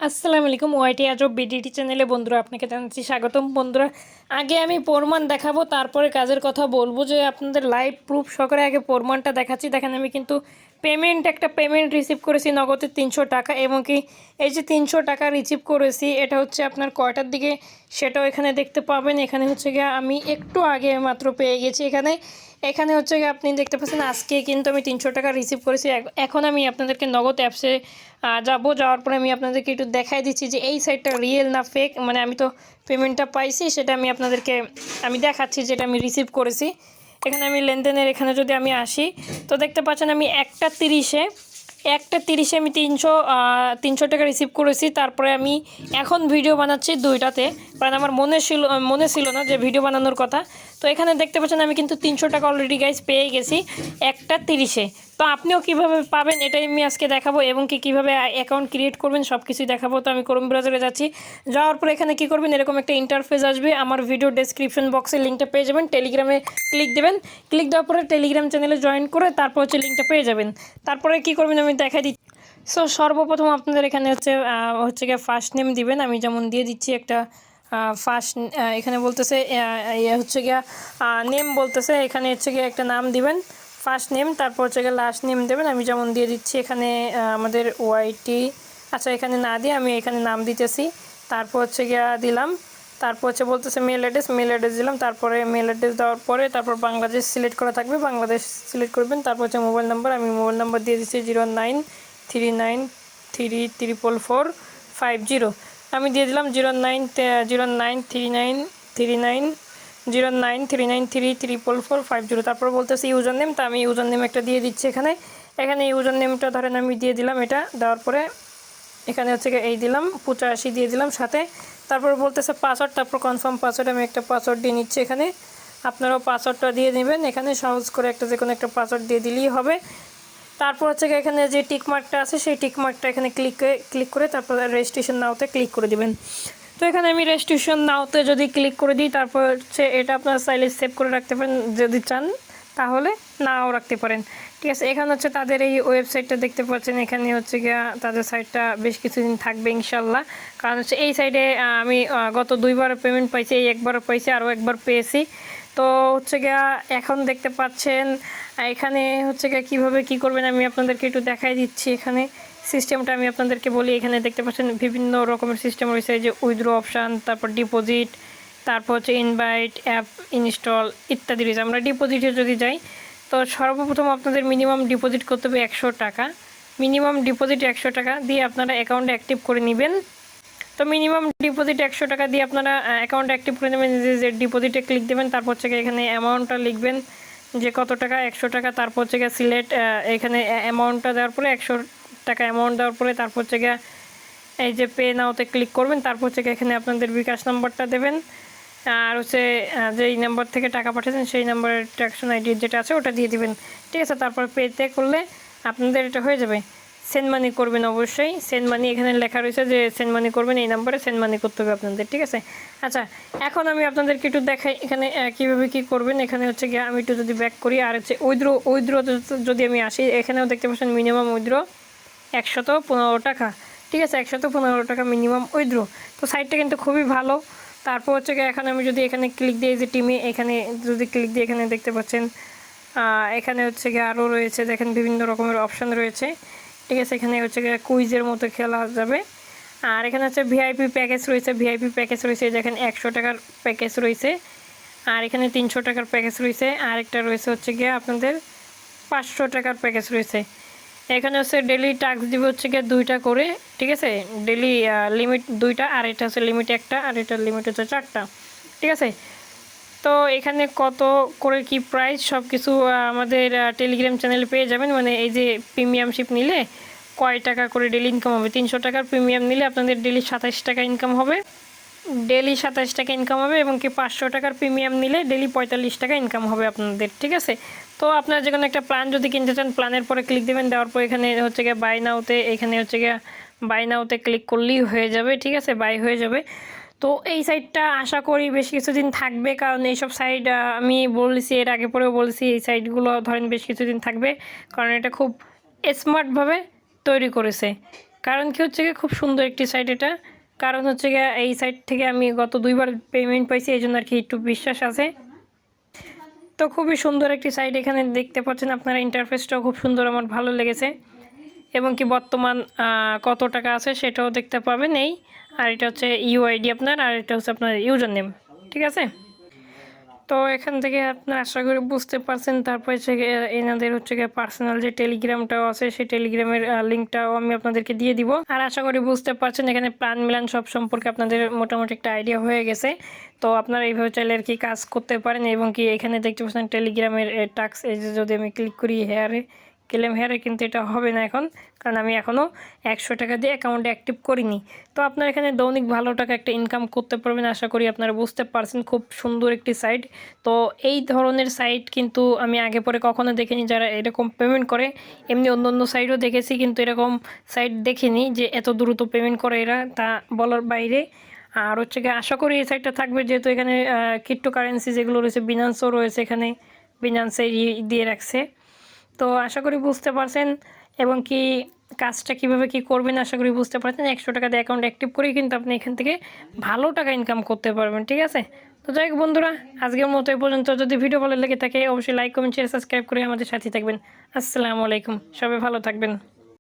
আসসালামু আলাইকুম ওয়াইটি আজব বিডিটি চ্যানেলে বন্ধুরা আপনাকে জানাচ্ছি স্বাগতম। বন্ধুরা, আগে আমি প্রমাণ দেখাবো, তারপরে কাজের কথা বলবো। যে আপনাদের লাইভ প্রুফ সহকারে আগে প্রমাণটা দেখাচ্ছি। দেখেন, আমি কিন্তু একটা পেমেন্ট রিসিভ করেছি নগদে 300 টাকা, এবং কি এই যে 300 টাকা রিসিভ করেছি এটা হচ্ছে আপনার কয়টার দিকে সেটাও এখানে দেখতে পাবেন। এখানে হচ্ছে গিয়ে আমি একটু আগে মাত্র পেয়ে গেছি। এখানে হচ্ছে গিয়ে আপনি দেখতে পাচ্ছেন আজকে কিন্তু আমি 300 টাকা রিসিভ করেছি। এখন আমি আপনাদেরকে নগদ অ্যাপসে যাওয়ার পরে আমি আপনাদেরকে একটু দেখাই দিচ্ছি যে এই সাইটটা রিয়েল না ফেক। মানে আমি তো পেমেন্টটা পাইছি, সেটা আমি আপনাদেরকে দেখাচ্ছি যেটা আমি রিসিভ করেছি। এখানে আমি লেনদেনের এখানে যদি আমি আসি, তো দেখতে পাচ্ছেন আমি 1টা 30-এ আমি 300 টাকা রিসিভ করেছি। তারপরে আমি এখন ভিডিও বানাচ্ছি 2টাতে, কারণ আমার মনে ছিল না যে ভিডিও বানানোর কথা। তো এখানে দেখতে পাচ্ছেন আমি কিন্তু 300 টাকা অলরেডি গাইজ পেয়ে গেছি 1টা 30-এ। তো আপনিও কিভাবে পাবেন এটাই আমি আজকে দেখাবো, এবং কিভাবে অ্যাকাউন্ট ক্রিয়েট করবেন সব কিছুই দেখাবো। তো আমি ক্রোম ব্রাউজারে যাচ্ছি। যাওয়ার পরে এখানে কী করবেন, এরকম একটা ইন্টারফেস আসবে। আমার ভিডিও ডেসক্রিপশন বক্সে লিঙ্কটা পেয়ে যাবেন। টেলিগ্রামে ক্লিক দেবেন। ক্লিক দেওয়ার পরে টেলিগ্রাম চ্যানেলে জয়েন করে তারপর হচ্ছে লিঙ্কটা পেয়ে যাবেন। তারপরে কী করবেন আমি দেখাই দিচ্ছি। সো সর্বপ্রথম আপনাদের এখানে হচ্ছে গিয়ে ফার্স্ট নেম দিবেন। আমি যেমন দিয়ে দিচ্ছি একটা ফার্স্ট, এখানে বলতেছে হচ্ছে গিয়া নেম বলতেছে, এখানে হচ্ছে গিয়ে একটা নাম দিবেন ফার্স্ট নেম, তারপর হচ্ছে গিয়ে লাস্ট নেম দেবেন। আমি যেমন দিয়ে দিচ্ছি এখানে আমাদের ওয়াইটি, আচ্ছা এখানে না দিয়ে আমি এখানে নাম দিতেছি। তারপর হচ্ছে গিয়া দিলাম। তারপর হচ্ছে বলতেছে মেল অ্যাড্রেস দিলাম। তারপরে মেল অ্যাড্রেস দেওয়ার পরে তারপর বাংলাদেশ সিলেক্ট করা থাকবে, বাংলাদেশ সিলেক্ট করবেন। তারপর হচ্ছে মোবাইল নাম্বার, আমি মোবাইল নাম্বার দিয়ে দিচ্ছি 09393445 আমি দিয়ে দিলাম 0939393939334450। তারপর বলতেছি ইউজার নেম, তা আমি ইউজার নেম একটা দিয়ে দিচ্ছি। এখানে ইউজার নেমটা ধরেন আমি দিয়ে দিলাম। এটা দেওয়ার পরে এখানে হচ্ছে এই দিলাম 85 দিয়ে দিলাম সাথে। তারপর বলতেছে পাসওয়ার্ড, তারপর কনফার্ম পাসওয়ার্ড, আমি একটা পাসওয়ার্ড দিয়ে নিচ্ছি। এখানে আপনারাও পাসওয়ার্ডটা দিয়ে নেবেন। এখানে সহজ করে যে কোনো একটা পাসওয়ার্ড দিয়ে দিলেই হবে। তারপর হচ্ছে এখানে যে টিকমার্কটা আছে সেই টিকমার্কটা এখানে ক্লিক করে তারপর রেজিস্ট্রেশন নাওতে ক্লিক করে দিবেন। তো এখানে আমি রেজিস্ট্রেশন নাওতে যদি ক্লিক করে দিই, তারপর হচ্ছে এটা আপনারা চাইলে সেভ করে রাখতে পারেন, যদি চান তাহলে নাও রাখতে পারেন। ঠিক আছে, এখানে হচ্ছে তাদের এই ওয়েবসাইটটা দেখতে পাচ্ছেন। এখানে হচ্ছে গিয়া তাদের সাইটটা বেশ কিছুদিন থাকবে ইনশাল্লাহ, কারণ হচ্ছে এই সাইডে আমি গত 2বার পেমেন্ট পাইছি, এই একবার পাইছি, আরও একবার পেয়েছি। তো হচ্ছে গিয়া এখন দেখতে পাচ্ছেন এখানে হচ্ছে গিয়া কীভাবে কী করবেন আমি আপনাদেরকে একটু দেখাই দিচ্ছি। এখানে সিস্টেমটা আমি আপনাদেরকে বলি। এখানে দেখতে পাচ্ছেন বিভিন্ন রকমের সিস্টেম রয়েছে, যে উইথড্র অপশান, তারপর ডিপোজিট, তারপর হচ্ছে ইনভাইট, অ্যাপ ইনস্টল ইত্যাদি রয়েছে। আমরা ডিপোজিটে যদি যাই, তো সর্বপ্রথম আপনাদের মিনিমাম ডিপোজিট করতে হবে 100 টাকা। মিনিমাম ডিপোজিট 100 টাকা দিয়ে আপনারা অ্যাকাউন্ট অ্যাক্টিভ করে নেবেন। তো মিনিমাম ডিপোজিট 100 টাকা দিয়ে আপনারা অ্যাকাউন্ট অ্যাক্টিভ করে নেবেন। যে ডিপোজিটে ক্লিক দেবেন, তারপর হচ্ছে এখানে অ্যামাউন্টটা লিখবেন যে কত টাকা, 100 টাকা। তারপর হচ্ছে সিলেক্ট, এখানে অ্যামাউন্টটা দেওয়ার পরে 100 টাকা অ্যামাউন্ট দেওয়ার পরে তারপর হচ্ছে এই যে পে নাওতে ক্লিক করবেন। তারপর হচ্ছে এখানে আপনাদের বিকাশ নাম্বারটা দেবেন, আর হচ্ছে যেই নাম্বার থেকে টাকা পাঠিয়েছেন সেই নাম্বারের ট্রানজাকশন আইডি যেটা আছে ওটা দিয়ে দিবেন। ঠিক আছে, তারপর পেতে করলে আপনাদের এটা হয়ে যাবে। সেন্ড মানি করবেন অবশ্যই। সেন্ড মানি এখানে লেখা রয়েছে যে সেন্ড মানি করবেন, এই নাম্বারে সেন্ড মানি করতে হবে আপনাদের। ঠিক আছে, আচ্ছা এখন আমি আপনাদেরকে একটু দেখাই এখানে কীভাবে কী করবেন। এখানে হচ্ছে গিয়ে আমি একটু যদি ব্যাক করি, আর হচ্ছে উইথড্র যদি আমি আসি, এখানেও দেখতে পাচ্ছেন মিনিমাম উইথড্র 115 টাকা। ঠিক আছে, 115 টাকা মিনিমাম উইথড্র। তো সাইটটা কিন্তু খুবই ভালো। তারপর হচ্ছে এখন আমি যদি এখানে ক্লিক দিই, যে টিমে এখানে যদি ক্লিক দিই, এখানে দেখতে পাচ্ছেন এখানে হচ্ছে আরও রয়েছে, দেখেন বিভিন্ন রকমের অপশান রয়েছে। ঠিক আছে, এখানে হচ্ছে কুইজের মতো খেলা যাবে। আর এখানে হচ্ছে ভিআইপি প্যাকেজ রয়েছে, দেখেন 100 টাকার প্যাকেজ রয়েছে, আর এখানে 300 টাকার প্যাকেজ রয়েছে, আর একটা রয়েছে হচ্ছে আপনাদের 500 টাকার প্যাকেজ রয়েছে। এখানে হচ্ছে ডেলি টাস্ক দিবে হচ্ছে 2টা করে। ঠিক আছে, ডেলি লিমিট 2টা, আর এটা হচ্ছে লিমিট 1টা, আর এটার লিমিট হচ্ছে 4টা। ঠিক আছে, তো এখানে কত করে কি প্রাইস সব কিছু আমাদের টেলিগ্রাম চ্যানেলে পেয়ে যাবেন। মানে এই যে প্রিমিয়ামশিপ নিলে কয় টাকা করে ডেলি ইনকাম হবে। 300 টাকার প্রিমিয়াম নিলে আপনাদের ডেলি 27 টাকা ইনকাম হবে, এবং কি 500 টাকার প্রিমিয়াম নিলে ডেলি 45 টাকা ইনকাম হবে আপনাদের। ঠিক আছে, তো আপনারা যে কোনো একটা প্ল্যান যদি কিনতে চান, প্ল্যানের পরে ক্লিক দেবেন। দেওয়ার পর এখানে হচ্ছে বাই নাওতে, এখানে হচ্ছে বাই নাওতে ক্লিক করলেই হয়ে যাবে। ঠিক আছে, বাই হয়ে যাবে। তো এই সাইটটা আশা করি বেশ কিছুদিন থাকবে, কারণ এইসব সাইট আমি বলেছি, এর আগে পরেও বলেছি, এই সাইটগুলো ধরেন বেশ কিছুদিন থাকবে, কারণ এটা খুব স্মার্টভাবে তৈরি করেছে। কারণ কি হচ্ছে গিয়ে খুব সুন্দর একটি সাইট এটা। কারণ হচ্ছে গিয়ে এই সাইট থেকে আমি গত 2বার পেমেন্ট পাইছি, এই জন্য আর কি একটু বিশ্বাস আছে। তো খুবই সুন্দর একটি সাইট, এখানে দেখতে পাচ্ছেন আপনারা ইন্টারফেসটাও খুব সুন্দর, আমার ভালো লেগেছে। এবং কি বর্তমান কত টাকা আছে সেটাও দেখতে পাবেন এই। আর এটা হচ্ছে ইউআইডি আপনার, আর এটা হচ্ছে আপনার ইউজার নেম, ঠিক আছে। তো এখান থেকে আপনারা আশা করি বুঝতে পারছেন। তারপর হচ্ছে এনাদের হচ্ছে গিয়ে পার্সোনাল যে টেলিগ্রামটাও আছে, সেই টেলিগ্রামের লিঙ্কটাও আমি আপনাদেরকে দিয়ে দিব। আর আশা করি বুঝতে পারছেন এখানে প্ল্যান মিলান সব সম্পর্কে আপনাদের মোটামুটি একটা আইডিয়া হয়ে গেছে। তো আপনারা এইভাবে চাইলে আর কি কাজ করতে পারেন। এবং কি এখানে দেখতে পাচ্ছেন টেলিগ্রামের টাস্ক, এই যে যদি আমি ক্লিক করি হেয়ারে, ক্লেম হেয়ারে, কিন্তু এটা হবে না এখন, কারণ আমি এখনও 100 টাকা দিয়ে অ্যাকাউন্টে অ্যাক্টিভ করিনি। তো আপনারা এখানে দৈনিক ভালো টাকা একটা ইনকাম করতে পারবেন, আশা করি আপনারা বুঝতে পারছেন। খুব সুন্দর একটি সাইট। তো এই ধরনের সাইট কিন্তু আমি আগে পরে কখনো দেখিনি যারা এরকম পেমেন্ট করে। এমনি অন্য অন্য সাইটও দেখেছি, কিন্তু এরকম সাইট দেখিনি যে এত দ্রুত পেমেন্ট করে এরা, তা বলার বাইরে। আর হচ্ছে গিয়ে আশা করি এই সাইটটা থাকবে, যেহেতু এখানে ক্রিপ্টো কারেন্সি যেগুলো রয়েছে, বিনান্সও রয়েছে এখানে, বিনান্সে দিয়ে রাখছে। তো আশা করি বুঝতে পারছেন। এবং কি কাজটা কিভাবে কি করবেন আশা করি বুঝতে পারছেন। 100 টাকা দিয়ে অ্যাকাউন্ট অ্যাক্টিভ করেই কিন্তু আপনি এখান থেকে ভালো টাকা ইনকাম করতে পারবেন, ঠিক আছে। তো যাই হোক বন্ধুরা, আজকের মতো এই পর্যন্ত। যদি ভিডিও ভালো লেগে থাকে অবশ্যই লাইক কমেন্ট শেয়ার সাবস্ক্রাইব করে আমাদের সাথে থাকবেন। আসসালামু আলাইকুম, সবাই ভালো থাকবেন।